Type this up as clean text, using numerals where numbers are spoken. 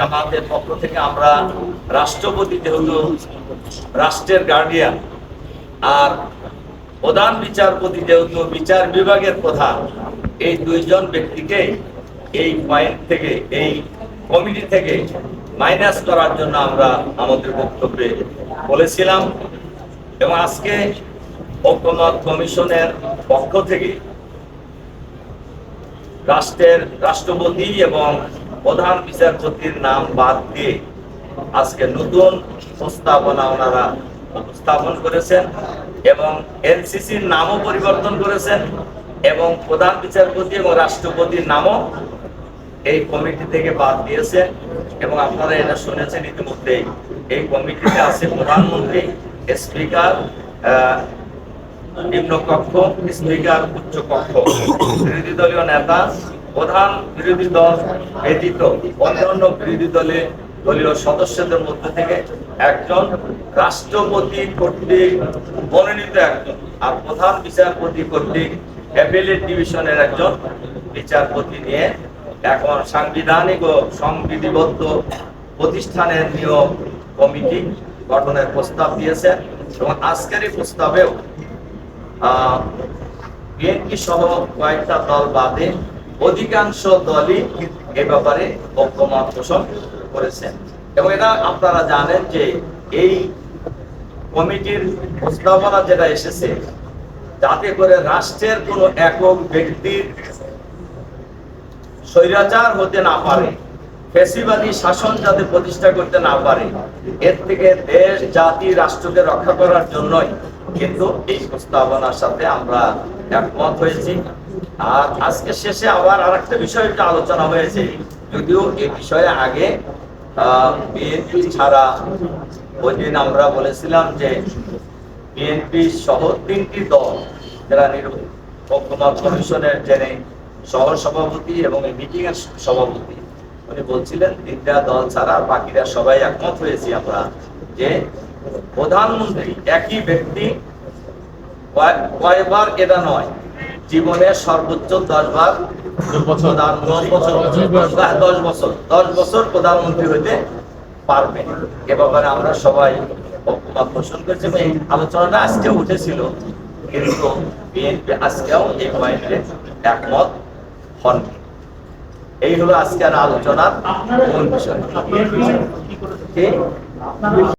জামাতের পক্ষ থেকে আমরা রাষ্ট্রপতি যেহেতু রাষ্ট্রের গার্ডিয়ান আর প্রধান বিচারপতি যেহেতু বিচার বিভাগের প্রধান, এই দুইজন ব্যক্তিকে এই পয়েন্ট থেকে এই কমিটি থেকে মাইনাস করার জন্য আমরা আমাদের বক্তব্যে বলেছিলাম। এবং আজকে ঐকমত্য কমিশনের পক্ষ থেকে রাষ্ট্রপতি এবং প্রধান বিচারপতির নাম বাদ দিয়ে আজকে নতুন প্রস্তাবনা ওনারা উপস্থাপন করেছেন এবং এনসিসির নামও পরিবর্তন করেছেন এবং প্রধান বিচারপতি এবং রাষ্ট্রপতির নামও এই কমিটি থেকে বাদ দিয়েছেন। এবং আপনারা এটা শুনেছেন ইতিমধ্যে, এই কমিটিতে আছে প্রধানমন্ত্রী, স্পিকার নিম্ন কক্ষ, স্পিকার উচ্চ কক্ষ, বিরোধী দলীয় নেতা, প্রধান বিরোধী দল ব্যতীত অন্যান্য বিরোধী দলীয় সদস্যদের মধ্যে থেকে একজন, রাষ্ট্রপতি কর্তৃক মনোনীত একজন, আর প্রধান বিচারপতি কর্তৃক অ্যাপেলেট ডিভিশনের একজন বিচারপতি নিয়ে এখন সাংবিধানিক ও সংবিধিবদ্ধ প্রতিষ্ঠানের নিয়োগ কমিটি গঠনের প্রস্তাব দিয়েছেন। এবং আজকের এই প্রস্তাবেও বিএনপি সহ কয়েকটা দল বাদে অধিকাংশ দলই এ ব্যাপারে ঐকমত্য পোষণ করেছেন। এবং এটা আপনারা জানেন যে এই কমিটির প্রস্তাবনা যেটা এসেছে, যাতে করে রাষ্ট্রের কোনো একক ব্যক্তির স্বৈরাচার হতে না পারে, ফ্যাসিবাদী শাসন যাতে প্রতিষ্ঠা করতে না পারে, এর থেকে দেশ জাতি রাষ্ট্রকে রক্ষা করার জন্যই কিন্তু এই প্রস্তাবনার সাথে আমরা একমত হয়েছি। আর আজকে শেষে আবার আরেকটা বিষয় আলোচনা হয়েছে, যদিও এই বিষয়ে আগে বিএনপি ছাড়া ওই দিন আমরা বলেছিলাম যে বিএনপি সহ 3টি দল যারা ঐকমত্য কমিশনের যিনি সহ সভাপতি এবং এই মিটিং এর সভাপতি, উনি বলছিলেন 3টা দল ছাড়া বাকিরা সবাই একমত হয়েছি আমরা যে প্রধানমন্ত্রী একই ব্যক্তি কয়বার, এটা নয়, জীবনে সর্বোচ্চ 10 বার 10 বছর প্রধানমন্ত্রী হইতে পারবে। এ ব্যাপারে আমরা সবাই ঐকমত্য পোষণ করেছি। এই আলোচনাটা আজকেও উঠেছিল, কিন্তু বিএনপি আজকেও এই পয়েন্টে একমত হন। এই হলো আজকের আলোচনার মূল বিষয়।